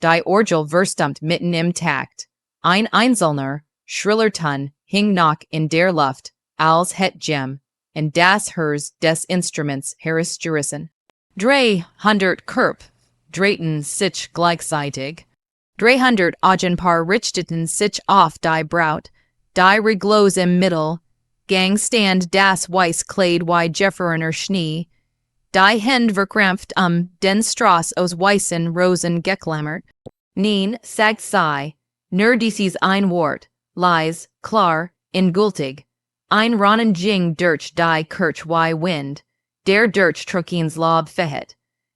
die Orgel verstummt mitten im Takt. Ein Einzelner, schriller Ton, hing noch in der Luft, als het Gem, und das Herz des Instruments herabgerissen. 300 drehten sich gleichzeitig. 300 Augenpaar richteten sich auf die Braut, die reglos im Mittelgang stand das weiße Kleid wie gefrorener Schnee, die Hände verkrampft den Strauß aus weißen Rosen geklammert. Nein, sagt sie, nur dieses ein Wort, leis, klar, endgültig. Ein Ronnen ging durch die Kirche wie Wind, der durch Trokins Lob verhet.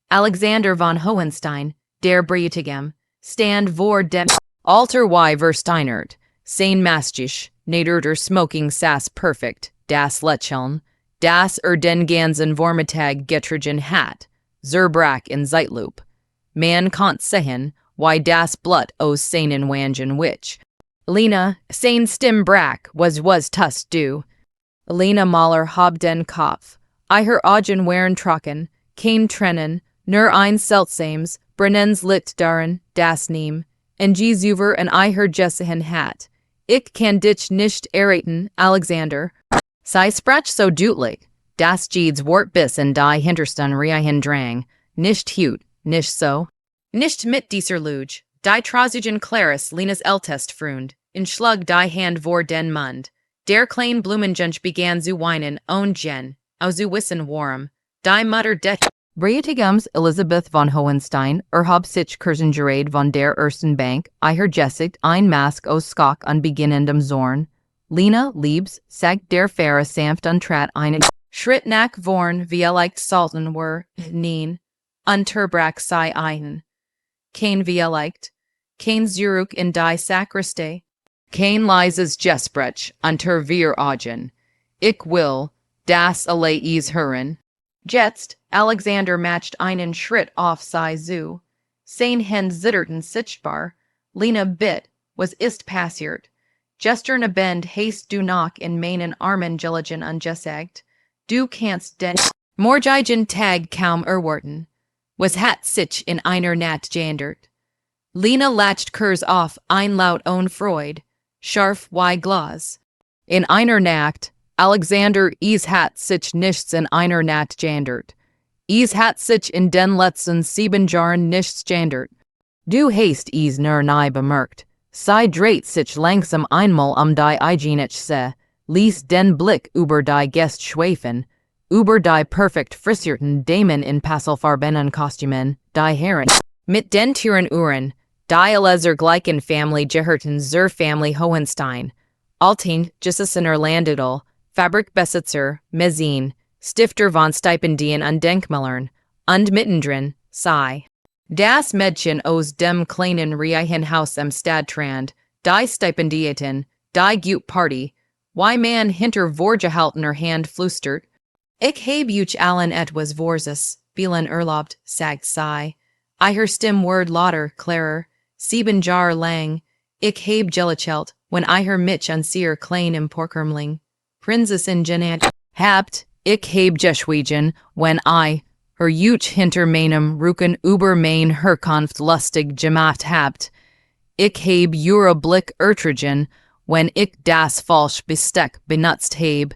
Alexander von Hohenstein, der Bräutigam, stand vor dem Alter wie versteinert, sein mastisch, nader smoking sass perfect, das Lächeln, das den ganzen Vormittag getragen hat, Zerbrach in Zeitlupe. Man konnt sehen, wie das Blut aus seinen Wangen wich. Lena, sein Stimmbrach was tuss du. Lena Mahler hab den Kopf, ihre Augen waren trocken, kein Tränen, nur ein seltsames, brennendes Licht darin, das Nehm, en Jesuver en ihre Jessihen hat. Ich kann dich nicht erraten, Alexander. Sei sprach so deutlich, das Jeeds Wort bis in die Hintersten Reihen drang, nicht hut, nicht so. Nicht mit dieser Luge, die Trausigen Claris Lenas ältest Freund, in Schlug die Hand vor den Mund. Der kleine Blumenjunch begann zu weinen, ohne Jen, au zu wissen warum. Die Mutter det Bräutigams Elisabeth von Hohenstein, hab sich Kirchengerade von der ersten Bank, ihre Gesicht ein Mask aus Skock an beginnendem Zorn. Lena, liebs, sagt der Pfarrer sanft und trat einen Schritt nach vorn, vielleicht sollten wir, nein, unterbrach sie einen. Kein vielleicht, kein Zurück in die Sakristei, kein leises Gespräch unter wir Augen. Ich will, das alles hören. Jetzt, Alexander matcht einen Schritt auf sie zu. Sein Hände zitterten sichtbar. Lena bit, was ist passiert? Gestern Abend hast du noch in meinen Armen gelegen angesagt. Du kannst den morgigen Tag kaum erwarten. Was hat sich in einer Nacht geändert? Lena lacht kurz auf ein Laut ohne Freude, scharf wie Glas. In einer Nacht, Alexander, es hat sich nichts in einer Nacht geändert. Es hat sich in den letzten 7 Jahren nichts geändert. Du hast es nur nie bemerkt. Sie dreht sich langsam einmal die Hygienisch se, ließ den Blick über die Gäste schweifen, über die perfekt frisierten Damen in passelfarbenen Kostümen, die Herren, mit den Türen Uhren, die Elezer gleichen Family gehörten zur Family Hohenstein, Altin, Gissesener Landedel, Fabrikbesitzer, Mezzin, Stifter von Stipendien und Denkmälern, und mittendrin, sei. Das Mädchen aus dem kleinen Reihenhaus am Stadtrand, die Stipendiatin, die gut Party, wie man hinter vorgehaltener Hand flüstert. Ich heb euch allen etwas Vorzes, vielen erlaubt, sagt sie. Ihre Stimme word lauter, klarer, 7 Jahre lang. Ich heb gelechelt, wenn ihre mich an sehr klein im Porkermling. Prinzessin genannt, hebt, ich heb geschwiegen, wenn I, her Juch hinter meinem Rücken über mein Herkunft lustig gemacht habt. Ich heb eure Blick ertragen, wenn ich das falsch Besteck benutzt heb.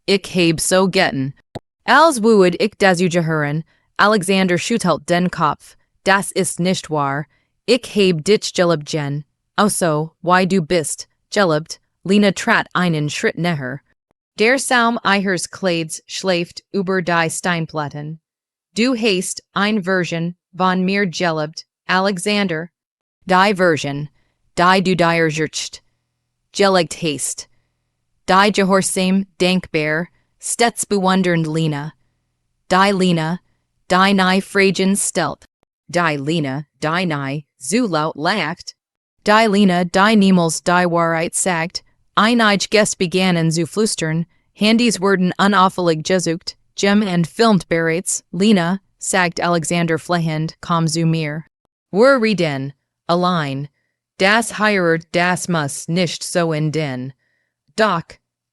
Ich heb so getten. Als wued ich das hören, Alexander schüttelt den Kopf. Das ist nicht wahr. Ich heb dich geliebt, Jen. Also, wie du bist, geliebt. Lena trat einen Schritt näher. Der Saum ihres Kleids schläft über die Steinplatten. Du hast ein Version von mir geliebt, Alexander. Die Version, die du dir jürcht, gelegt hast. Die gehorsam, dankbar, stets bewundernd Lena. Die Lena, die nie fragen stellt. Die Lena, die nie, zu laut lacht. Die Lena, die niemals die Wahrheit sagt. Einige Gäste begannen zu flüstern, Handys wurden unauffällig gesucht, Jim and filmed bereits, Lena, sagt Alexander flehend, komm zu mir. Wir reden, allein. Das heirat, das muss nicht so enden. Doch,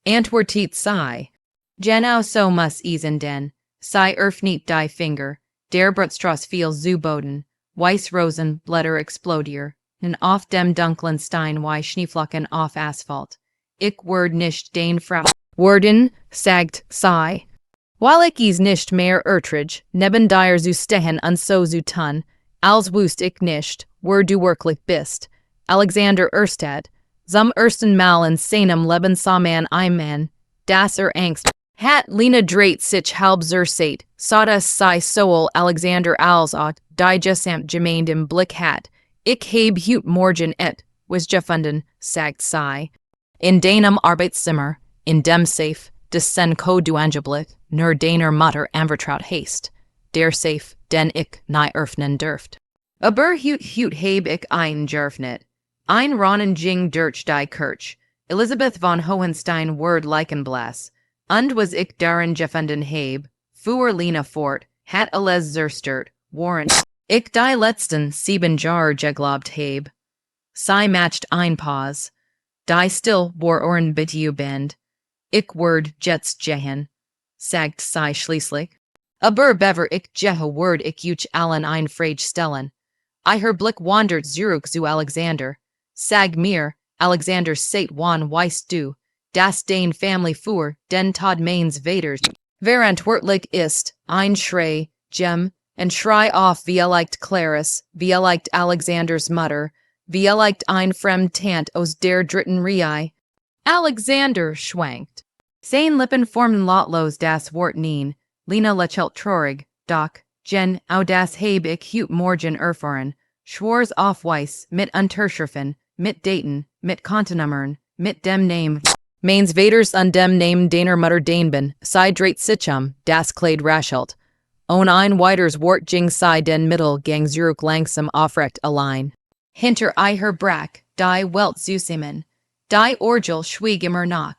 antwortet sie. Genau so muss es enden. Sie öffnet die Finger, der Brutstrasse fiel zu Boden. Weiss Rosen, Blätter explodier, and auf dem dunklen Stein wie Schneeflocken auf Asphalt. Ich word nicht den Frau. Worden, sagt, sei. Weil ich is nicht mehr ertrage, neben dir zu stehen und so zu tun, als wust ich nicht, wer du wirklich bist. Alexander Erstad, zum ersten Mal in seinem Leben sah man ein das Angst hat Lena dreht sich halb zersät, sah das sei Soul Alexander als auch die gesamt gemeint im Blick hat. Ich heb heut morgen was gefunden, sagt sei. In deinem Arbeitszimmer, in dem Safe, des sen ko du angeblich, nur deiner Mutter anvertraut hast. Der Safe, den ich nie öffnen dürft. Aber heut heb ich ein geöffnet. Ein Ronnen Jing durch die Kirch, Elisabeth von Hohenstein word Leichenblas, und was ich darin gefunden heb, fuhr Lena fort, hat alles zerstört, Warren. Ich die letzten 7 Jahre geglobt heb. Sie matcht ein Pause. Die still war Ohren bitte bend. Ich word jetzt gehen, sagt sie schließlich. Aber bever ich gehe word ich juch allen ein Frage stellen. Ihr Blick wandert zurück zu Alexander. Sag mir, Alexander seit wann weißt du, dass dein Family fuhr, den Tod meines Vaters, verantwortlich ist, ein Schrei, Jem, and Schrei auf vielleicht Clarice, vielleicht Alexanders Mutter, vielleicht ein Fremdtant aus der dritten Reihe. Alexander schwankt. Sein Lippen formen lotlos das Wort Nein, Lena lächelt traurig, doch, Jen, au das heb ich heut morgen erfahren, schwors auf Weiss, mit Unterschriften, mit Daten, mit Kontonummern, mit dem Name. Meins Vaters und dem Name deiner Mutter Daneben, sei dreht sichum, das Kleid raschelt. On ein weiters Wort ging sei den Mittelgang zurück langsam aufrecht allein. Hinter ihr Brack, die Welt zusammen, die Orgel schwieg immer nach.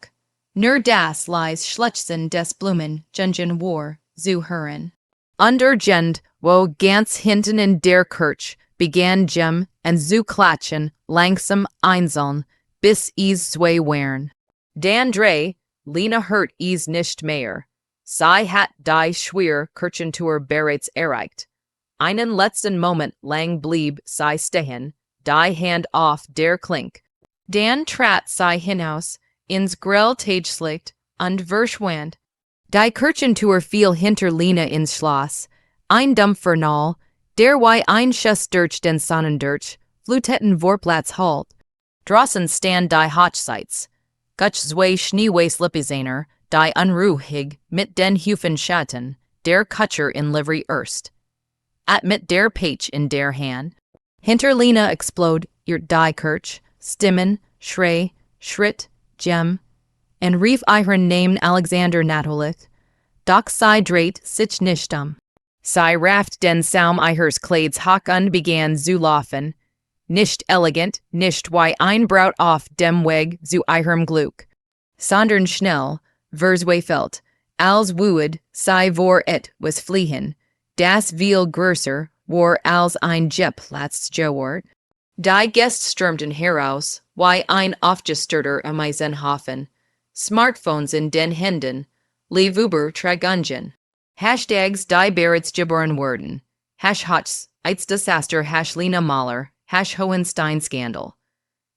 Nur das lies Schlechtsen des Blumen, Jungen war, zu hören. Under Gend, wo ganz hinten in der Kirch, begann Jem und zu klatschen, langsam einzeln, bis is zwei wären. Dan Dreh, Lena hört is nicht mehr. Sie hat die schwer Kirchentour bereits erreicht. Einen letzten Moment lang blieb sie stehen, die Hand auf der Klink. Dan trat sie hinaus, ins grell Tageslicht, und verschwand. Die Kirchentour fiel hinter Lena ins Schloss. Ein Dampfernal, der wie ein Schuss durch den Sonnendurch, fluteten Vorplatz halt. Draußen stand die Hochzeits. Gutsch zwei Schneeweiß-Lippisaner, die unruhig mit den Hufen schatten, der Kutscher in Livery erst. At mit der Peach in der Hand. Hinter Lena explode ihr die Kirch, Stimmen, Schrei, Schritt, Jem, and rief ihren Namen Alexander natürlich. Doch sie dreht sich nicht Sie raft den Saum ihres Kleids hoch und begann zu laufen. Nicht elegant, nicht wie ein Braut auf dem Weg zu ihrem Glück. Sondern schnell, verzweifelt, als wued sie vor was fliehen. Das viel größer war als ein Jetplatz geworden. Die Gäste stürmten heraus, wie ein aufgestörter Ameisenhafen. Smartphones in den Händen, lief über Tragungen. Hashtags die bereits geboren wurden. Hochs, als Desaster Lena Mahler, Hohenstein Skandal.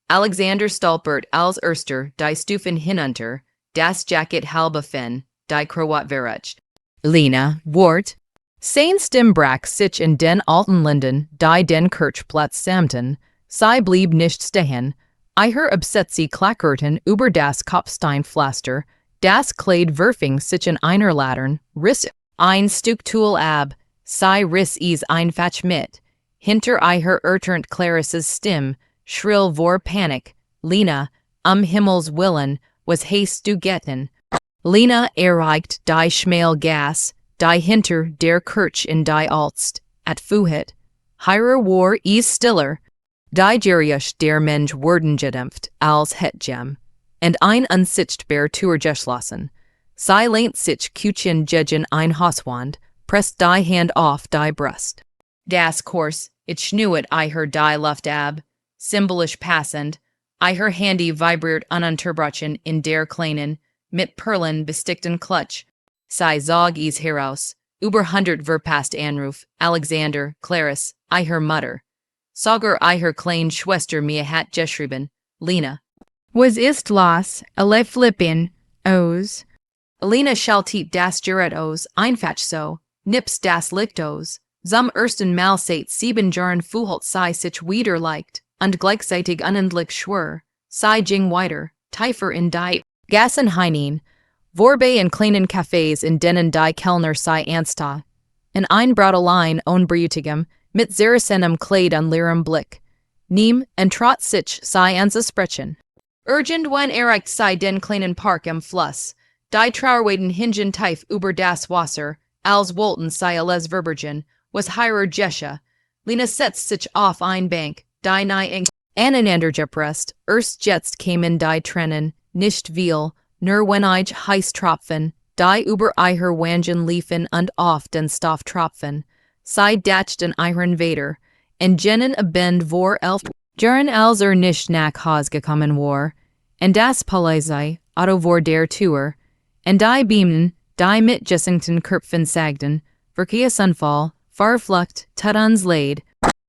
Alexander stolpert als erster die Stufen hinunter, das Jacket halbe Fin, die Krawatte verrutscht. Lena, Wort. Sein Stimmbrach sich in den alten Linden, die den Kirchplatz samten, sie blieb nicht stehen, ihr Absätze klackerten über das Kopfsteinpflaster, das Kleid wirfing sich in einer Latern, riss ein Stucktool ab, sie riss is einfach mit. Hinter ihr ertönt Clarice's Stimme, schrill vor Panik, Lena, Himmels Willen, was hast du getan? Lena erreicht die schmale Gas, die hinter der Kirch in die Alst, at Fuhit. Ihre war is stiller. Die Geriusch der Mensch wurden gedämpft, als Hetjem, und ein unsichtbar Tour geschlossen. Sie lehnt sich Küchen gegen ein Hauswand, presst die Hand auf die Brust. Das Kurs, it schnuet ihr die Luft ab, symbolisch passend, ihr Handy vibriert ununterbrochen in der kleinen, mit Perlen bestickten Klutsch. Sie zog is heraus, über 100 verpasst Anruf, Alexander, Clarice, ihre Mutter. Sager ihre kleine Schwester mir hat geschrieben, Lena. Was ist los, alle flippen, os? Lena schaltet das Gerät aus, einfach so, nips das Licht aus. Zum ersten Mal seit 7 Jahren fühlt sich wieder leicht, und gleichzeitig unendlich schwer, sei ging weiter, tiefer in die Gassen hinein, vorbei in kleinen Cafés in denen die Kellner sei ernster. In ein Brautelein unbrütigem, mit Saracenem Kleid und leerem Blick. Niem und trot sich sei an zu sprechen. Irgendwann erreicht sei den kleinen Park am Fluss. Die Trauerweiden hingen tief über das Wasser, als wollten sei alles Verbergen, was heirer Jesche. Lena setzt sich auf ein Bank, die nahe aneinander gepresst, erst jetzt kämen die Tränen, nicht viel, nur wenn ich heiß Tropfen, die über ihre Wangen liefen und auf den Stoff tropfen. Sei dachten ihren Vater, en jenen abend vor 11 Jahren als nicht nach Haus gekommen war, en das Polizei, Otto vor der Tür, en die Beamen, die mit Jessington Köpfen sagten, Verkehrsunfall, Verflucht, tut uns leid,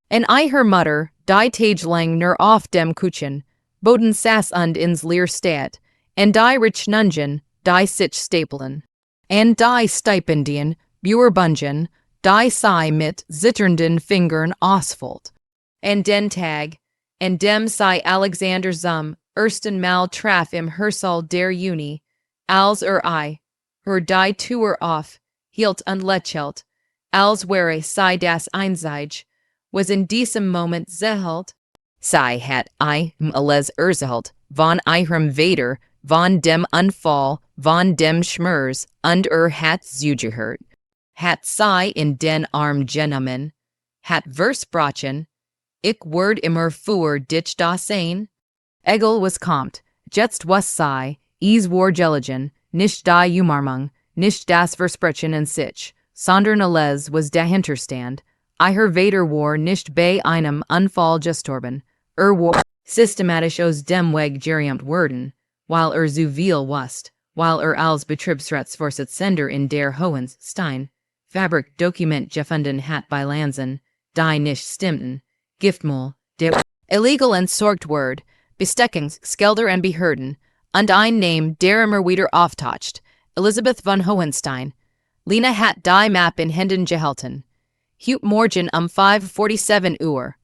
en ihre Mutter, die Tage lang nur auf dem Kuchen, boten saß und ins Leerstadt, en die rich Nungen, die sich stapeln, en die Stipendien, Buerbungen, die sei mit zitternden Fingern Asphalt. En den Tag, en dem sei Alexander zum ersten Mal traf im Hörsaal der Uni, als I, die Tür auf, hielt und lächelt, als wäre sei das einsig, was in diesem Moment zerhelt, sei hat alles erzählt, von ihrem Vater, von dem Unfall, von dem Schmerz, und hat zugehört. Hat sei in den Arm genommen, hat versprochen, ich word immer für dich da sein. Egel was kommt, jetzt was sei, war gelegen, nicht die Umarmung, nicht das Versprechen in sich, sondern alles was dahinterstand. Ihr Vater war nicht bei einem Unfall gestorben, war systematisch aus dem Weg geriemt worden, weil so viel wusste, weil als Betriebsratsvorsitzender in der Hohenstein Fabrik Dokument gefunden hat bei Lanzen, die nicht stimmten, Giftmüll, der illegal entsorgt word, Besteckungsgelder und Behörden, und ein Name, der immer wieder auftaucht, Elisabeth von Hohenstein. Lena hat die Map in Händen gehalten. Heute Morgen 5:47 Uhr.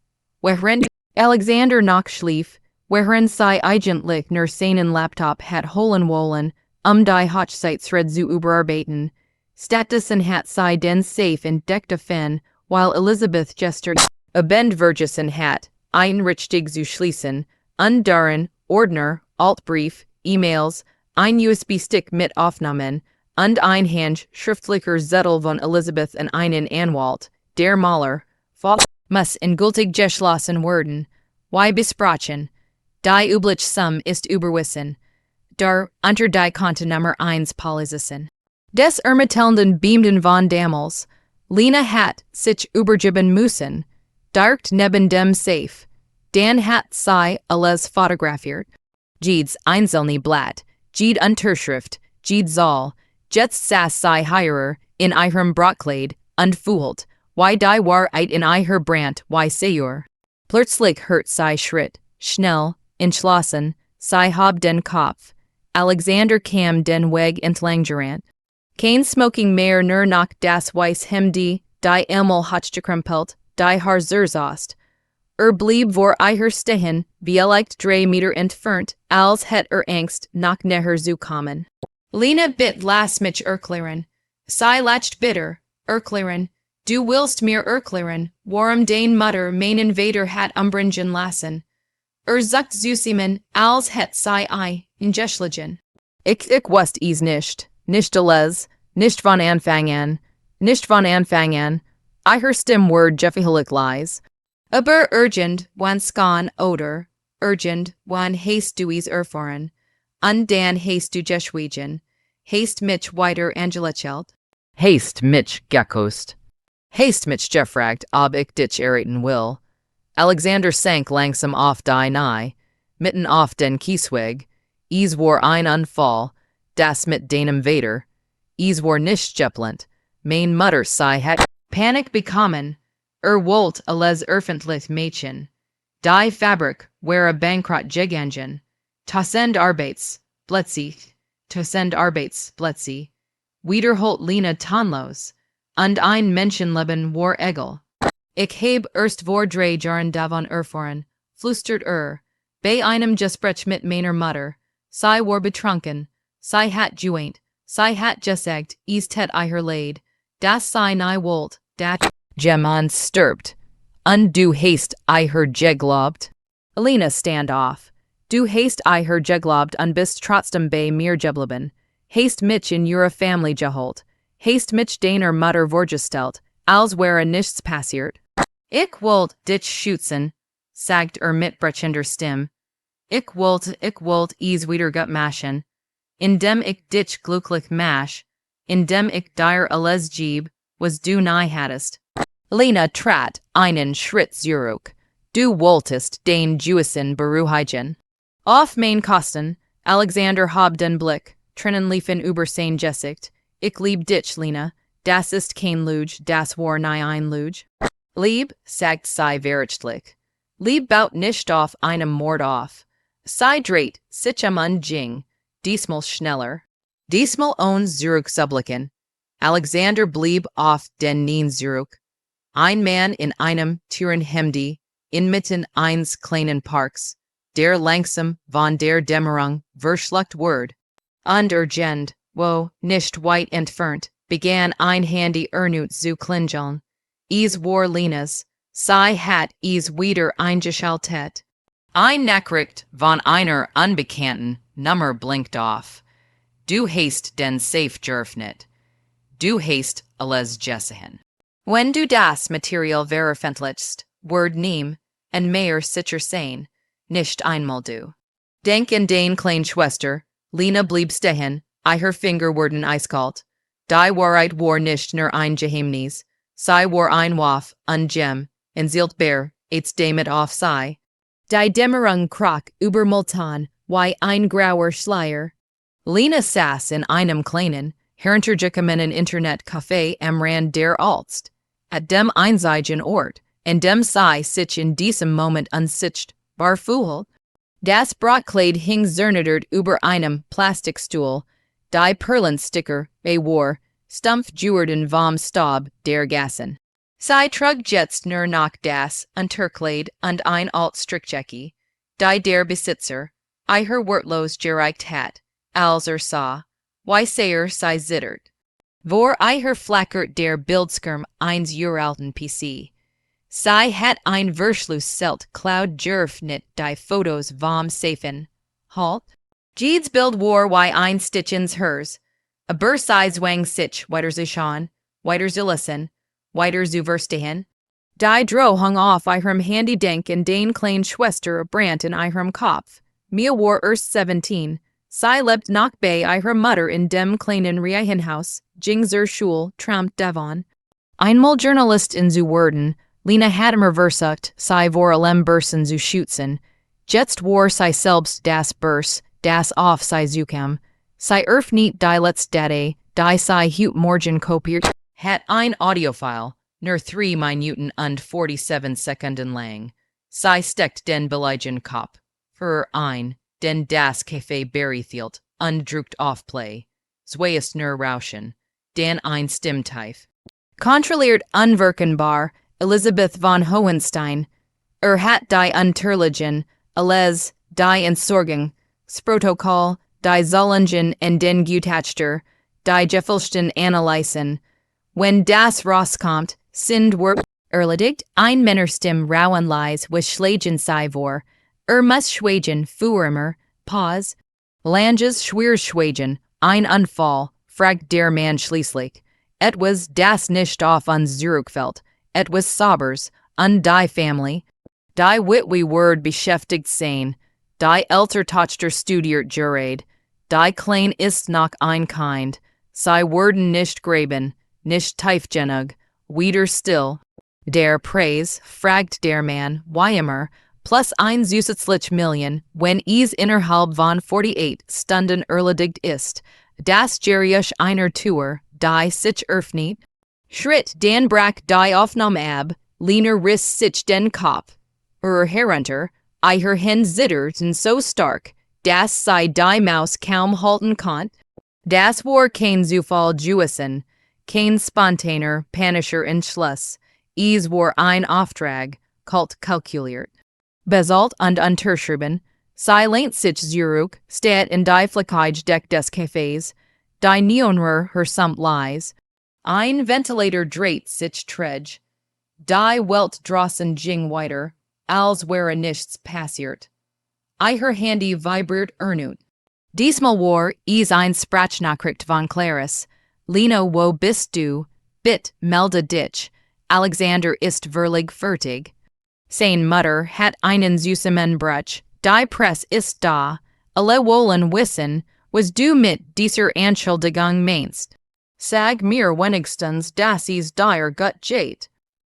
Während Alexander noch schlief, während sei eigentlich nur seinen Laptop hat holen wollen, die Hochzeitsred zu überarbeiten. Stattdessen hat sei den Safe entdeckt Fan, while Elisabeth gestern Abendvergessen hat, richtig zu schließen, und darin Ordner, Altbrief, E-Mails, ein USB-Stick mit Aufnahmen, und ein handschriftlicher Zettel von Elisabeth und einen Anwalt, der Mahler, muss endgültig geschlossen werden, wie besprochen. Die übliche Sum ist überwiesen, der unter die Konto Nummer 1 Polizisten. Des ermittelnden beamten von damals, Lena hat sich übergeben müssen, direkt neben dem Safe. Dan hat sei alles fotografiert. Jedes einzelne Blatt, jede Unterschrift, jede Zahl, jetzt saß sei Heirer in ihrem Brautkleid und fühlt, wie die Wahrheit in ihr Brand, wie Seur. Plötzlich hört sei Schritt, schnell, entschlossen, sei hab den Kopf. Alexander kam den Weg entlang gerannt. Kein Smoking mehr nur noch das weiß Hemd, die Ärmel hat gekrempelt, die Haar zerzaust. Blieb vor ihr stehen, vielleicht 3 Meter entfernt, als het Angst nach näher zu kommen. Lena bit las mich erklären. Sei lacht bitter, erklären. Du willst mir erklären, warum dein Mutter meinen Vater hat umbringen lassen. Sagt Zusimen, als het sei ingeschlagen. Ich wusst es nicht alles, nicht von Anfang an, ihr Stimmwort jeffihelig lies. Aber urgent, wann skan oder, urgent, wann hast du es erfahren, und dann hast du geschwiegen, hast mich weiter angelechelt, Hast mich gekost. hast mich gefragt, ob ich dich erraten will. Alexander sank langsam auf die Nahe, mitten auf den Kiesweg, es war ein Unfall, das mit deinem Vater, es war nicht geplant, mein Mutter sei hat Panik bekommen, Wolt alles öffentlich Mädchen. Die Fabrik, where a bankrupt Gigangin. Tausend Arbeits, Blötzig. Tausend Arbeits, Blötzig. Wiederholt Lena Tonlos. Und ein Menschenleben war Egel. Ich heb erst vor 3 Jahren davon erfahren, flüstert bei einem Gespräch mit meiner Mutter. Sie war betrunken, sie hat geweint, sie hat gesagt, es tät ihr leid, dass sie nie wollt, dat Gemann stirbt. Und du hast ihr geglaubt. Lena stand auf. Du hast ihr geglaubt und bist trotzdem bei mir geblieben. Hast mich in ihre Familie geholt. Hast mich deiner Mutter vorgestellt, als wäre nichts passiert. Ich wollt dich schützen, sagt mit brechender Stimme. Ich wollt es wieder gut machen. Indem ich dich glücklich mach, indem ich dir alles geb, was du nie hattest. Lena trat einen Schritt zurück. Du wolltest den Jewischen beruhigen. Auf mein Kosten, Alexander hob den Blick, Tränen liefen über sein Gesicht. Ich lieb dich, Lena, das ist kein Lüge, das war nie ein Lüge. Lieb, sagt sie verächtlich. Lieb baut nicht auf einem Mord auf. Sie dreht sich und ging, diesmal schneller. Diesmal ohne zurückzublicken. Alexander blieb auf den Knien zurück. Ein Mann in einem Türenhemd, inmitten eines kleinen Parks, der langsam von der Dämmerung verschluckt wurde. Und Gent, wo nicht weit entfernt, begann ein Handy erneut zu klingeln. Es war Lenas, sie hat es wieder eingeschaltet. Ein Nachricht von einer unbekannten Nummer blinkt auf. Du hast den Safe geöffnet. Du hast alles gesehen. Wenn du das Material veröffentlichst, wird nehm und mehr sicher sein, nicht einmal du. Denk an den kleinen Schwester, Lena blieb stehen, ihr Finger wurden eiskalt. Die Wahrheit war nicht nur ein Geheimnis, sie war ein Waff, ein Gem, und sichtbar, als damit auf sie. Die Dämmerung krach über Multan, wie ein grauer Schleier. Lena saß in einem kleinen, heruntergekommenen Internetcafé am Rand der Alst. At dem einzigen Ort, in dem sie sich in diesem Moment unsicht, war fühlt. Das Brautkleid hing zernittert über einem Plastikstuhl, die Perlensticker war, stumpf juerden vom Staub der Gassen. Sie trug jetzt nur noch das Unterkleid und ein alt Strickjacke, die der Besitzer, ihr wortlos gereicht hat, als sah, wie sehr sie zittert. Vor ihr flackert der Bildschirm eines uralten PC. Sie hat ein Verschlusszelt Cloud geöffnet die Fotos vom Safen. Halt. Jedes Bild war wie ein Stitch ins Hers. Aber sie zwang sich weiter zu schauen, weiter zu listen, weiter zu verstehen. Die Dro hung auf ihrem Handy denk in den kleinen Schwester Brand in ihrem Kopf. Mir war erst 17. Sie lebt noch bei ihrer Mutter in dem kleinen Reihenhaus, ging zur Schule, trampt davon. Einmal Journalistin zu werden, Lena hat immer versucht, sie vor allem Börsen zu schützen. Jetzt war sie selbst das Börs, das auf sie zukam. Sie öffnet die letzte, die sie heute Morgen kopiert, hat ein Audiofile, nur 3 Minuten und 47 Sekunden lang. Sie steckt den beleidigen Kopf, für ein, denn das Café Berryfield, undruckt auf Play. Zweiest nur Rauschen, denn ein Stimmteif. Kontrolliert unwirkenbar, Elisabeth von Hohenstein, hat die Unterliegen, alles, die Entsorgung, Protokoll, die Zollungen und den Gutachter, die Gefälschten Analysen. Wenn das rauskommt, sind wir erledigt, ein Männerstimm rau und leis, was schlagen sei vor. Muss schweigen, für immer, Pause. Langes schwer schweigen, ein Unfall, fragt der Mann schließlich. Etwas das nicht auf uns zurückfällt. Etwas Sabers, und die Family. Die witwe word beschäftigt sein. Die Ältertochter studiert gerät. Die Klein ist noch ein Kind. Sie werden nicht graben, nicht tiefgenug, wieder still. Der Preis, fragt der Mann, wie immer, plus ein zusätzlich Million, wenn es innerhalb von 48 Stunden erledigt ist, das Gericht einer Tour, die sich öffnet. Schritt den Brack die Aufnahme ab, Lena Riss sich den Kopf, herunter, ihre Hände zitterten so stark, dass sie die Maus kaum halten konnt. Das war kein Zufall gewesen, kein spontaner panischer Entschluss, es war ein Auftrag, kalt kalkuliert. Bezahlt und unterschrieben, sie lehnt sich zurück, steht in die Flackige Deck des Cafés, die Neonröhr versammt leise, ein Ventilator dreht sich träge, die Welt draußen ging weiter, als wäre nichts passiert. Ihr Handy vibriert erneut. Diesmal war es ein Sprachnachricht von Clarice. Lena, wo bist du? Bitte melde dich. Alexander ist völlig fertig. Sein Mutter hat einen süßen Brutsch. Die Presse ist da. Alle wollen wissen, was du mit dieser Anschuldigung meinst. Sag mir wenigstens, dass es dir gut geht.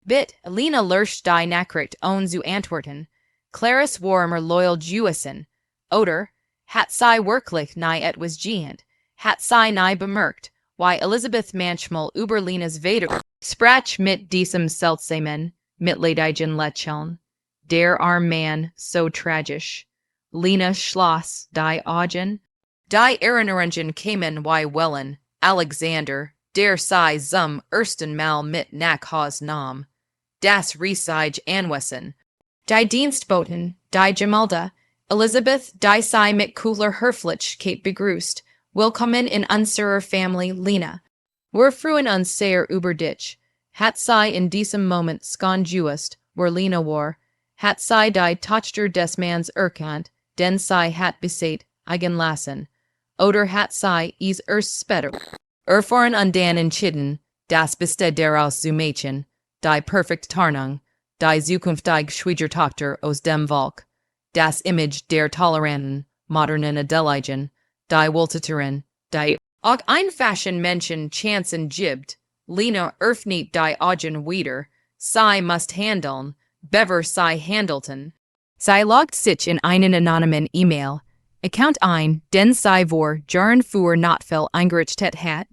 Bitte, Lena löscht die Nachricht ohne zu antworten. Clarice war immer loyal gewesen. Oder hat sie wirklich nie etwas gehend? Hat sie nie bemerkt, why Elisabeth manchmal über Lenas Vater sprach mit diesem seltsamen, mitleidigen Lächeln? Der arme Mann, so tragisch. Lena schloss die Augen. Die Erinnerungen kamen wie Wellen. Alexander, der sie zum ersten Mal mit nach Haus nahm. Das riesige Anwesen. Die Dienstboten, die Gemalde, Elisabeth, die sie mit cooler Höflichkeit begrüßt. Willkommen in unserer Family, Lena. Wir freuen uns sehr über dich. Hat sie in diesem Moment gewusst, wo Lena war, hat sie die Tochter des Manns erkannt, den sie hat besät, eigenlassen. Oder hat sie es erst später erfahren und dann entschieden, das Beste daraus zu machen, die perfekte Tarnung, die zukünftige Schwiegertochter aus dem Volk, das Image der toleranten, modernen Adeligen, die Wohltäterin, die auch ein Fashion-Menschen Chancen gibt. Lena öffnet die Augen wieder, sie must handeln, bever sie handelten. Sie logt sich in einen anonymen E-Mail, Account ein, den sie vor Jahren für Notfall eingerichtet hat.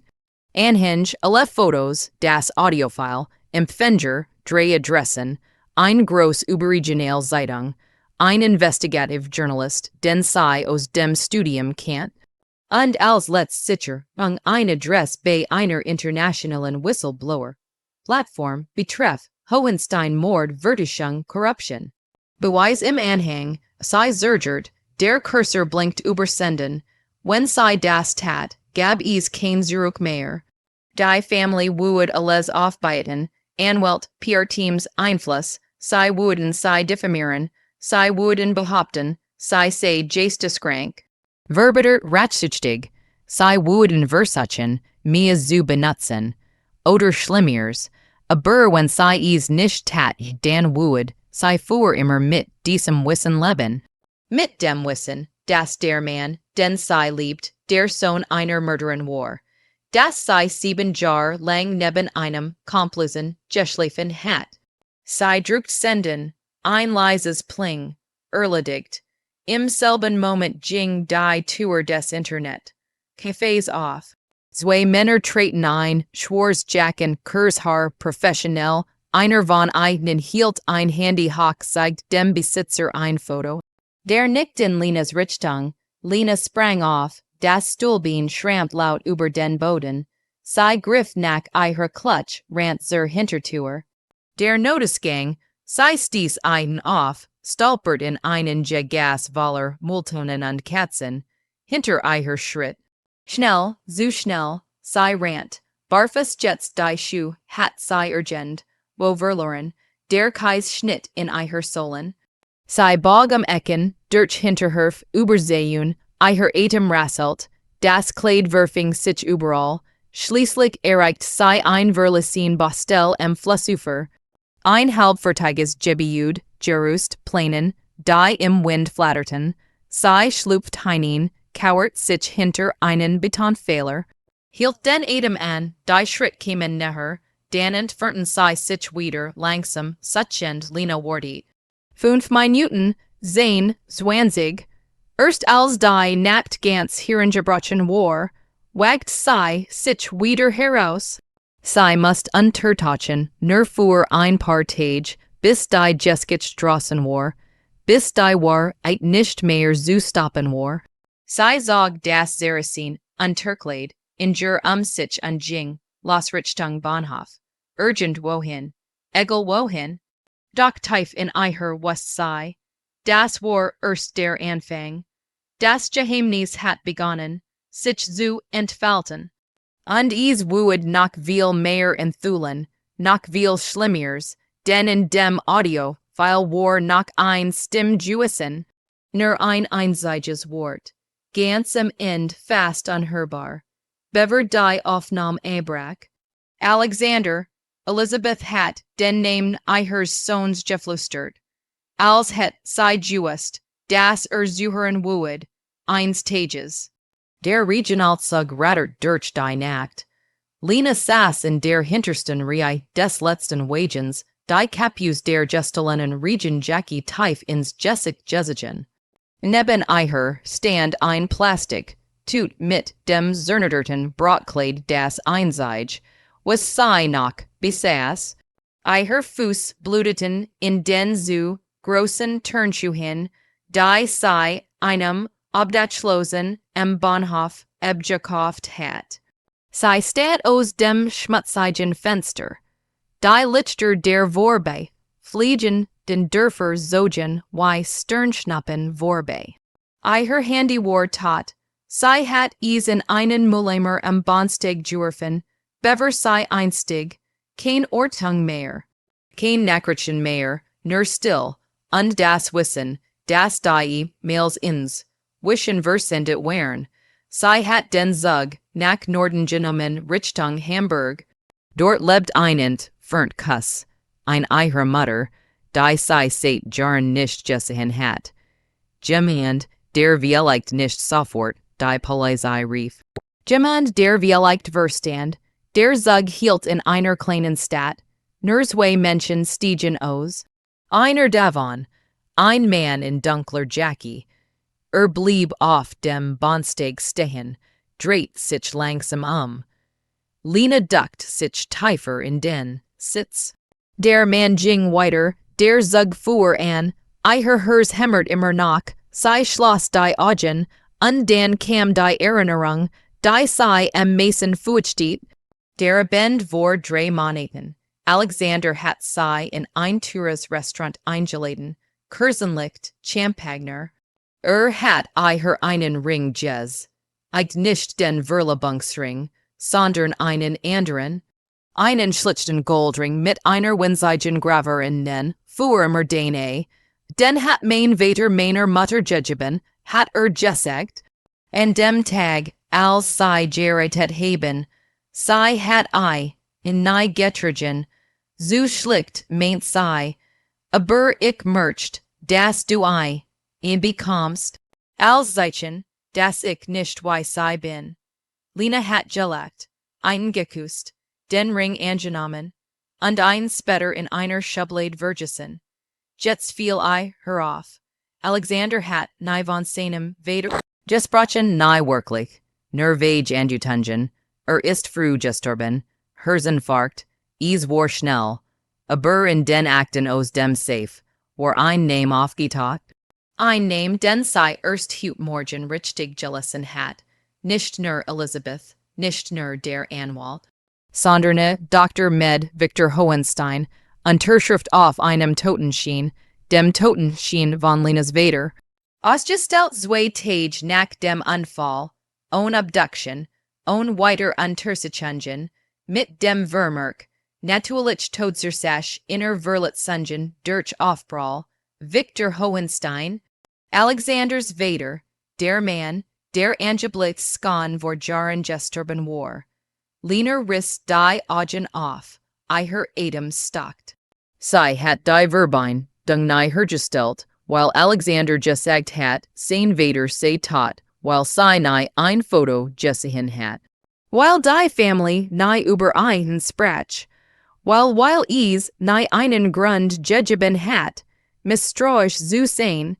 Anhäng alle Fotos, das Audiofile, Empfänger, drei Adressen, ein groß überregional Zeitung, ein Investigative Journalist, den sie aus dem Studium kennt, und als sicher ein Adress bei einer internationalen Whistleblower Plattform betreff Hohenstein-Mord Vertuschung Korruption. Beweis im Anhang, sei zergert, der Cursor blinkt übersenden, wenn sei das tat, gab es kein Zurück mehr. Die Family would alles aufbeiten, anwelt PR-Teams Einfluss, sei würden sei diffamieren, sei würden behaupten, sei geisteskrank. Verbeter ratschüchtig, sei würden versachen, mir zu benutzen. Oder schlimmers, aber wenn sei es nicht tat, dann würd, sei für immer mit diesem Wissen leben. Mit dem Wissen, dass der Mann, den sei liebt, der Sohn einer Mörderin war. Dass sei 7 Jahre lang neben einem Komplizen geschlafen hat. Sei drückt senden, ein leises Pling, erledigt. Im selben Moment ging die Tür des Internet. Cafés auf. Zwei Männer treten ein, Schwarzjacken, Kurzhaar, professionell. Einer von ihnen hielt ein Handy hoch, zeigt dem Besitzer ein Foto. Der nickt in Lenas Richtung. Lena sprang auf, das Stuhlbein schrammt laut über den Boden. Sie griff nach ihrer Klutsch, rannt zur Hintertür. Der Noticegang, sie stieß einen auf, stolpert in einen Gas voller Mülltonnen und Katzen. Hinter ihr Schritt. Schnell, zu schnell, sie rannt. Barfuß jetzt die Schuh, hat sie urgent, wo verloren, der Kais Schnitt in ihr Sohlen. Sie bog am Ecken, durch Hinterhof, übersehen, ihr Atem rasselt, das Kleid wirfing sich überall, schließlich erreicht sie ein verlassen Bostel im Flussufer. Ein halbfertiges Gebiet, Gerust, Plänen, die im Wind flatterten, sie schlüpft hinein, kauert sich hinter einen Betonpfeiler, hielt den Atem an, die Schritt kämen näher, dann entfernten sie sich wieder langsam, suchend Lena wartet. 5 Minuten, 20, erst als die Nacht ganz hereingebrochen war, wagt sie sich wieder heraus. Sei must untertachen, nur für ein paar Tage, bis die Jeskich draußen war, bis die war eit nicht mehr zu stoppen war. Sei zog das Zerasin, unterkleid, injur sich Jing, los Richtung Bahnhof, urgent wohin, egel wohin, doch tief in ihre was sei, das war erst der Anfang, das Geheimnis hat begonnen, sich zu entfalten. Und es wued noch viel mehr enthüllen, noch viel schlimmers, denn in dem Audio, weil war noch ein Stimmjuissen, nur ein einziges Wort, ganz am End fast unhörbar, bever die Aufnahme abrach. Alexander, Elizabeth hat den Namen ihres Sohns geflüstert, als het sei juist, das zuhören wued, eins Tages. Der Regionalzug rattert durch die Nacht. Lena saß in der hintersten Reihe des letzten Wagens, die Kapus der Gestalenen Region Jackie tief ins Jessig Jessigen. Neben ihr stand ein Plastik, tut mit dem zerstörten Brautkleid das Einzige, was sei noch besaß. Ihr Fuß bluteten in den zu großen Turnschuhen, die sei einem obdachlosen am Bahnhof abgekauft hat. Sei stat aus dem schmutzigen Fenster. Die Lichter der Vorbe fliegen den Dörfer zogen wie Sternschnappen vorbei. Ihr Handy war tot, sei hat es in einen Mulehmer am Bahnsteig geworfen, bever sei einstig, kein Ortung mehr, kein Nachrichten mehr, nur still, und das Wissen, das die Mails ins Wischen versendet wären, sei hat den Zug nach Norden genommen Richtung Hamburg. Dort lebt ein entfernt Kuss, ein ihrer Mutter, die sei seit Jahren nicht gesehen hat. Jemand, der vielleicht nicht sofort die Polizei rief. Jemand, der vielleicht verstand, der Zug hielt in einer kleinen Stadt, nur zwei Menschen stiegen aus. Einer davon, ein Mann in dunkler Jacke, blieb auf dem Bahnsteig stehen, dreht sich langsam Lena duckt sich tiefer in den Sitz. Der Mann ging weiter, der Zug fuhr an, ihr Herz hämmert immer noch, sei schloss die Augen, und dann kam die Erinnerung, die sei am meisten furchtet. Der Abend war 3 Monaten. Alexander hat sei in ein teures Restaurant eingeladen, Kursenlicht, Champagner. Hat ihr einen Ring jez. Eigt nicht den Verlobungsring, sondern einen anderen. Einen schlichten Goldring mit einer winzigen Graver innen, für Merdane. Den hat mein Vater meiner Mutter gegeben, hat gesagt. An dem Tag, als sei geheiratet haben, sei hat in nie getragen. So schlicht meint sei, aber ich merkt, dass du bekommst, als Zeichen, dass ich nicht wie sei bin. Lena hat gelacht, eingeküsst, den Ring angenommen, und ein später in einer Schublade vergessen. Jetzt fiel herauf. Alexander hat nie von seinem Vater gesprochen, nie wirklich, nur vage angetangen, ist früh gestorben, Herzinfarkt, es war schnell, aber in den Akten aus dem Safe, war ein Name aufgetaucht. Ein Name, den sei erst heute Morgen richtig gelesen hat, nicht nur Elizabeth, nicht nur der Anwalt, sondern Dr. Med Victor Hohenstein, Unterschrift auf einem Totenschein, dem Totenschein von Lenas Vater. Ausgestellt 2 Tage nach dem Unfall, ohne Abduction, ohne weiter Untersuchungen, mit dem Vermerk, natürlich Todsersach inner Verletzungen durch Aufprall, Victor Hohenstein, Alexanders Vater, der Mann, der angeblich Skan vor Jahren gestorben war. Lena riss die Augen auf, ihr Atem stockt. Sei hat die Verbein, dung nie hergestellt, while Alexander gesagt hat, sein Vater sei tot, while sei nie ein Foto gesehen hat. While die Family nie über einen sprach, while es nie einen Grund gegeben hat, misstrauisch zu sein,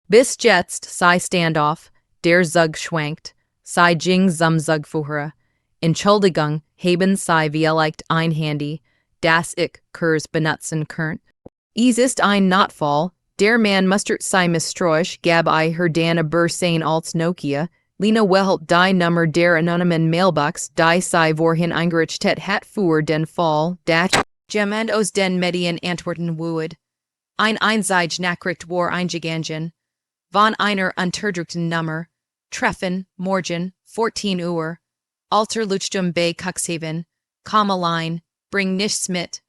bis jetzt sei Standoff, der Zug schwankt, sei ging zum Zug fuhre, Entschuldigung, haben Sie vielleicht ein Handy, das ich kurz benutzen könnt? Es ist ein Notfall, der Mann mustert Sie misstrauisch, gab I her dan aber sein als Nokia, Lena wehelt die Nummer der anonymen Mailbox, die Sie vorhin eingerichtet hat für den Fall, dat jemand aus den Medien antworten würde. Ein einseitig Nachricht war eingegangen. Von einer unterdrückten Nummer. Treffen, morgen, 14 Uhr. Alter Luchtum bei Cuxhaven. Komm allein, bring nichts mit.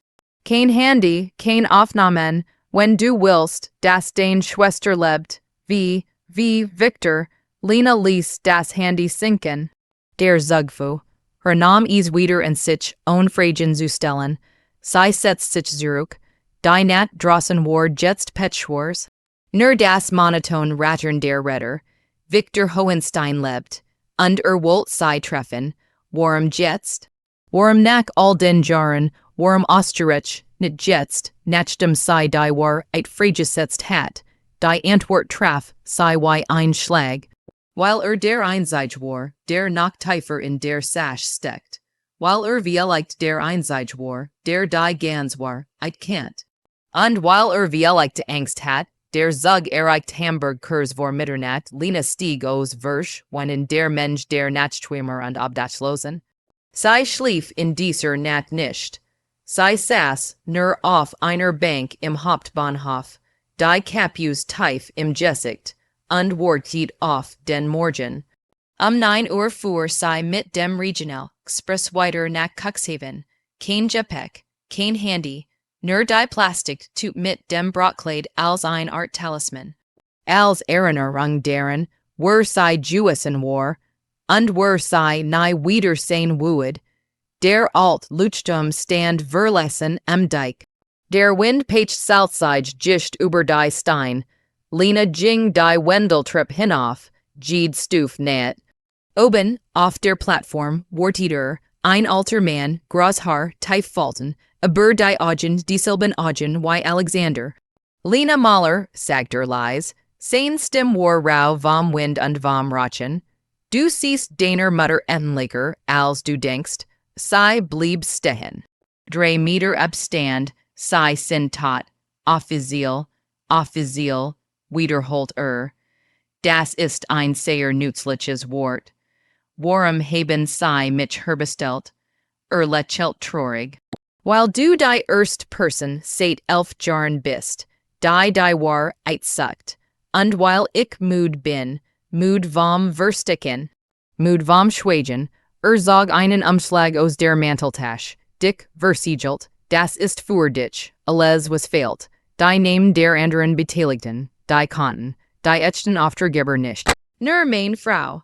Kein Handy, kein Aufnahmen, wenn du willst, dass dein Schwester lebt, wie Victor, Lena ließ das Handy sinken. Der Zugfu. Her Name is wieder in sich own Fragen zu stellen. Sie setzt sich zurück. Die Nat draußen war jetzt Petschwars. Nur das monoton Rattern der Retter. Victor Hohenstein lebt. Und wollt sie treffen. Warum jetzt? Warum nach all den Jahren, warum Österreich, nicht jetzt, nachdem sie die war, eit freigesetzt hat. Die Antwort traf, sei wie ein Schlag. Weil der einseitig war, der noch tiefer in der Sasch steckt. Weil vielleicht der einseitig war, der die ganz war, eit kennt. Und weil vielleicht Angst hat, der Zug erreicht Hamburg kurz vor Mitternacht, Lena stieg aus Wirsch, wenn in der Mensch der Nachtschwimmer und Obdachlosen. Sie schlief in dieser Nacht nicht. Sie saß nur auf einer Bank im Hauptbahnhof, die Kapus tief im Gesicht, und wartet auf den Morgen. 9 Uhr fuhr sie mit dem Regional Express weiter nach Cuxhaven. Kein Gepäck, kein Handy, nur die Plastiktüte mit dem Brautkleid als ein Art Talisman. Als Erinnerung daran, were sie Jewesen war, und were sie nie wiedersehen würde, der alt Luchtum stand verlassen am Dijk. Der Wind peitscht salzig just über die Stein. Lena ging die Wendeltreppe hinauf, Jede Stufe näht. Oben, auf der Plattform, wartet ein alter Mann, graues Haar, tief Falten, aber die Augen, dieselben Augen wie Alexander. Lena Mahler, sagt leise, sein Stimme war rau vom Wind und vom Rachen. Du siehst deiner Mutter ähnlicher, als du denkst. Sie blieb stehen. 3 Meter Abstand, sie sind tot. Offiziell, wiederholt Das ist ein sehr nützliches Wort. Warum haben sie mich herbestellt? Lächelt traurig. Weil du die erste Person seit 11 Jahren bist, die war sagt. Und weil ich müde bin, müde vom Versticken, müde vom Schweigen, zog einen Umschlag aus der Manteltasche, dick versiegelt, das ist für dich, alles was fehlt, die Namen der anderen Beteiligten, die konnten, die echten Auftraggeber nicht. Nur meine Frau.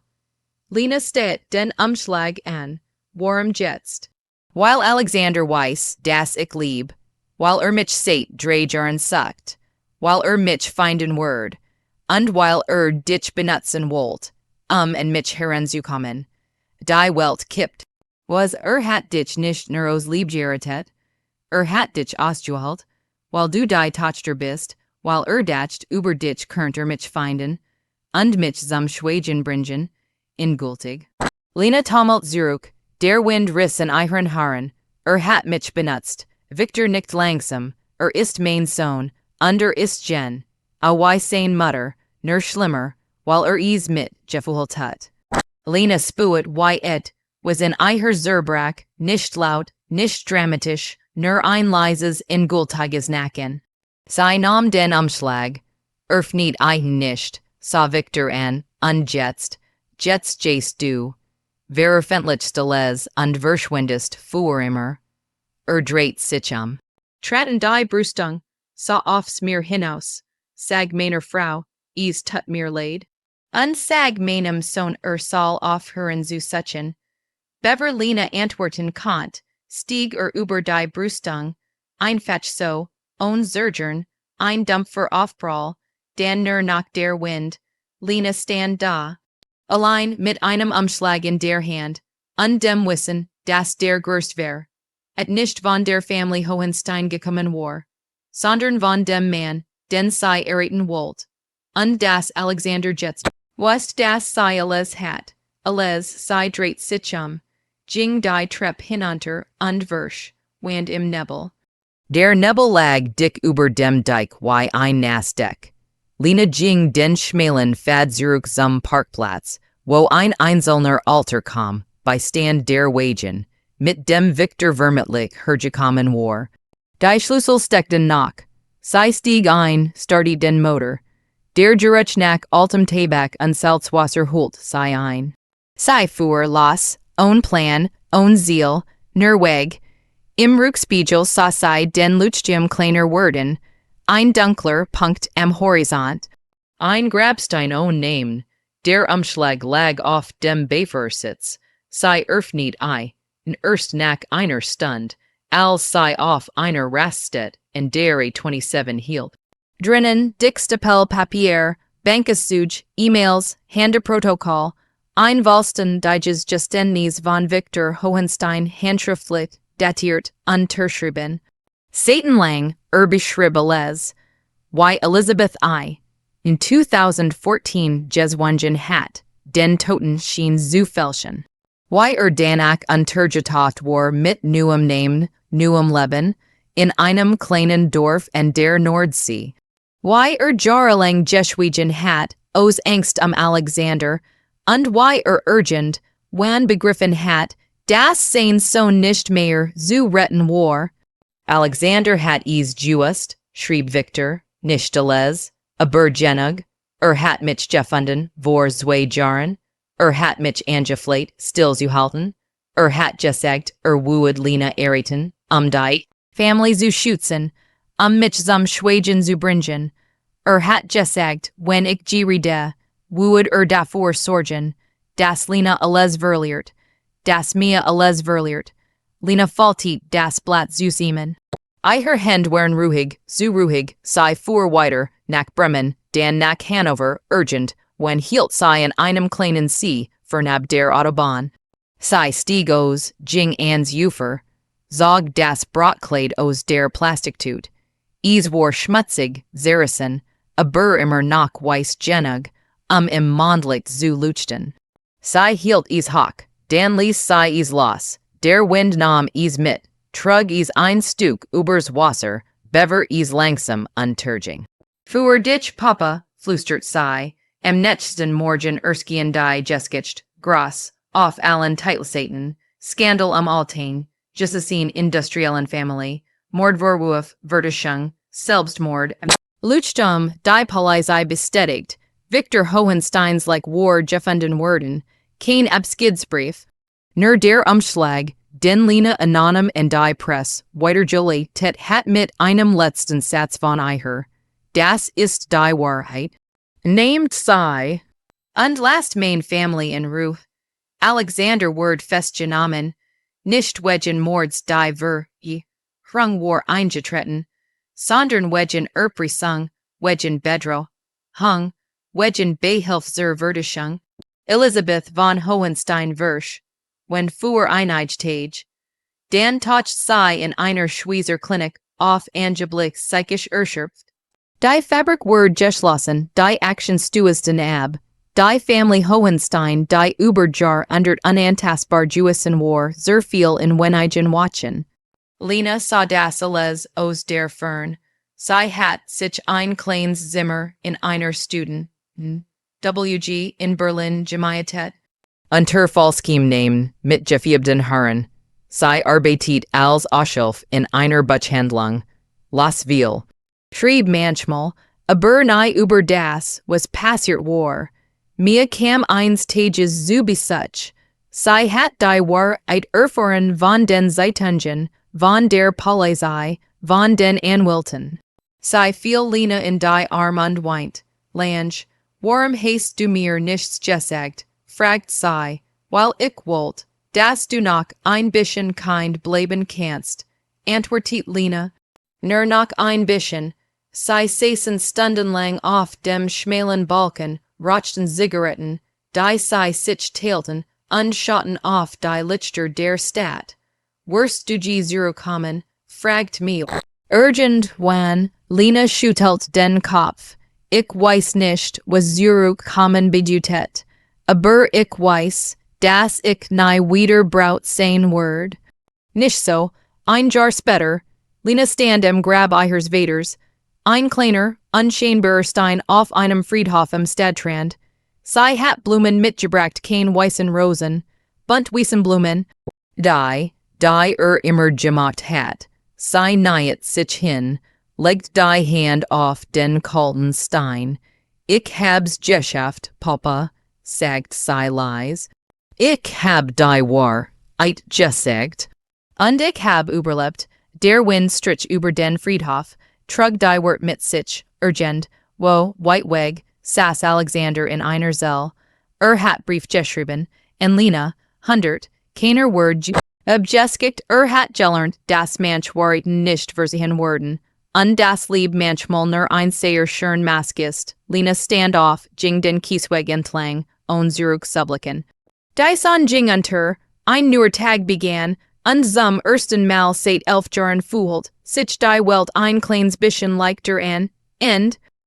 Lena steht den Umschlag an, warum jetzt? Weil Alexander weiß, dass ich lieb, weil mich seit 3 Jahren sagt, weil mich finden wird, und weil dich benutzen wollt, in mich heranzukommen. Die Welt kippt. Was hat dich nicht nur aus Liebgeritet? Hat dich ausgeholt, weil du die Tochter bist, weil dacht über dich könnt mich finden, und mich zum Schweigen bringen, ingültig. Lena taumelt zurück, der Wind riss in ihren Haaren, hat mich benutzt, Victor nickt langsam, ist mein Sohn, und ist Jen, a wie sein Mutter, nur schlimmer, weil is mit gefühlt hat. Lena spuet wie was in ihr Zerbrach, nicht laut, nicht dramatisch, nur ein leises, ingültiges Nacken. Sie nahm den Umschlag, nicht ein nicht, sah Victor an, und jetzt gehst du. Veröffentlichte les und verschwindest für immer. Dreht sich Traten die Brüstung, sah aufs mir hinaus, sag meiner Frau, is tut mir leid. Und sag meinem Sohn soll aufhören zu suchen. Beverlina antworten konnt, stieg über die Brüstung, einfach so, ohne Zögern, ein dumpfer Aufprall, dann nur nach der Wind, Lena stand da, allein mit einem Umschlag in der Hand, und dem Wissen, dass der Gerst wär, nicht von der Familie Hohenstein gekommen war, sondern von dem Mann, den sie erretten wollt, und das Alexander jetzt, was das sie alles hat, alles sie dreht sich Jing die Trepp hinunter und Versch, wand im Nebel. Der Nebel lag dick über dem Dijk wie ein Nasdeck. Lena ging den schmalen Fad zurück zum Parkplatz, wo ein einzelner Alter kam, bei Stand der Wagen, mit dem Victor vermutlich hergekommen war. Die Schlüssel steckten nach. Sie stieg ein, startete den Motor. Der Geruch nach altem Tabak und Salzwasser holt sie ein. Sie fuhr los, ohne Plan, ohne Ziel, nur Weg. Im Rückspiegel sah sie den Leuchtturm kleiner werden, ein dunkler Punkt am Horizont. Ein Grabstein ohne Namen, der Umschlag lag auf dem Beifahrersitz. Sie öffnet erst nach einer Stund, als sie auf einer Raststätte in der 27 hielt. Drinnen dick Stapel Papier, Bankauszug, E-Mails, Handyprotokoll, Einwalsten Diges Justennis von Victor Hohenstein handschriftlich, datiert, unterschrieben. Seitenlang, beschrieben wie Elizabeth I. In 2014 Jeswangen hat, den Toten schien zu fälschen. Wie danach untergetaucht war mit neuem Namen, neuem Leben, in einem kleinen Dorf an der Nordsee. Wie jahrelang geschwiegen hat, aus Angst Alexander, und wie urgent, wann begriffen hat, dass sein Sohn nicht mehr zu retten war. Alexander hat is gewusst, schrieb Victor, nicht alles, aber genug, hat mich gefunden, vor 2 Jahren, hat mich angefleht, still zu halten, hat gesagt, would Lena errichten, die Family zu schützen, mich zum Schweigen zu bringen, hat gesagt, wenn ich gerede, would davor sorgen, dass Lena alles verliert, dass mir alles verliert. Lena faltit das Blatt zu siemen. Ihre Hände waren ruhig, sie fuhr weiter, nach Bremen, dann nach Hannover, urgent, when hielt sie in einem kleinen See, fernab der Autobahn. Sie stieg aus, ging ans Ufer, zog das Brautkleid aus der Plastiktüte. Es war schmutzig, zerrissen, aber immer noch weiß genug, im Mondlicht zu leuchten. Sie hielt es hoch, dann ließ sie es los, der Wind nahm es mit, trug es ein Stück übers Wasser, bever es langsam unterging. Für dich, Papa, flüstert sie, am nächsten Morgen erschien die Geschichte, groß, auf allen Titelseiten, Skandal Altain, Jussein industriellen Familie, Mordvorwurf, Verduschung, Selbstmord, Leuchtturm, die Polizei bestätigt, Victor Hohensteins war gefunden worden, kein Abschiedsbrief, nur der Umschlag, den Lena anonym in die Presse weitergeleitet hat mit einem letzten Satz von ihre. Das ist die Wahrheit. Named sie. Und last main family in Ruhe. Alexander word festgenommen, nicht wegen Mords die Hrung war eingetreten, sondern wegen Erpressung, wegen Bedro, Hung, wegen Behilfe zur Verduschung. Elizabeth von Hohenstein Versch, when fuhr einigtage, dann taucht sie in einer Schweizer Klinik auf angeblich psychisch erschöpft. Die Fabrik word geschlossen, die Action stuesten ab, die Family Hohenstein, die Überjahr under unantastbar Gewissen war, sehr viel in wenigen Watchen. Lena sah das alles aus der Fern. Sie hat sich ein kleines Zimmer in einer Student, WG in Berlin gemietet. Unter falschem Namen, mit gefiebten Herren. Sie arbeitet als Aushilfe in einer Buchhandlung. Las Ville. Schrieb manchmal, aber nie über das, was passiert war. Mir kam eins Tages zu Besuch. Sie hat die Wahrheit erfahren von den Zeitungen, von der Polizei, von den Anwälten. Sie fiel Lena in die Arm und weint. Lange, warum hast du mir nichts gesagt? Fragt sie, weil ich wollte, dass du noch ein bisschen kind bleiben kannst. Antwortet Lena, nur noch ein bisschen. Sie saßen stundenlang auf dem schmalen Balken, rauchten Zigaretten, die sie sich teilten, und schauten auf die Lichter der Stadt. Wirst du zurückkommen? Fragt mich. Irgendwann, Lena schüttelt den Kopf. Ich weiß nicht, was zurückkommen bedeutet. Aber ich weiß, das ich nie wieder Braut sein word. Nicht so, ein Jar später, Lena standem grab ihres Vaters, ein kleiner, unscheinbarer Stein auf einem Friedhof am Stadtrand, sei Hatblumen mitgebracht kein weißen Rosen, bunt Wiesenblumen, die immer gemacht hat, sei niet sich hin, legt die Hand auf den kalten Stein, ich hab's geschafft, Papa, sagt sei leise, ich hab die Wahrheit gesagt, Und ich hab überlebt, der Wind strich über den Friedhof, trug die Wort mit sich, urgend, wo, Whiteweg, saß Alexander in einer Zell, hat Brief geschrieben, en Lena, 100, keiner Word abgeschickt, hat gelernt, das manch Wahrheit nicht versiehen worden, und das Lieb manchmal nur ein sehr schön Mask ist, Lena standoff, ging den Kiesweg entlang, zurück subliken. Dies an ging unter, ein neuer Tag begann, und zum ersten Mal seit 11 Jahren fühlt, sich die Welt ein kleines bisschen leichter an, und,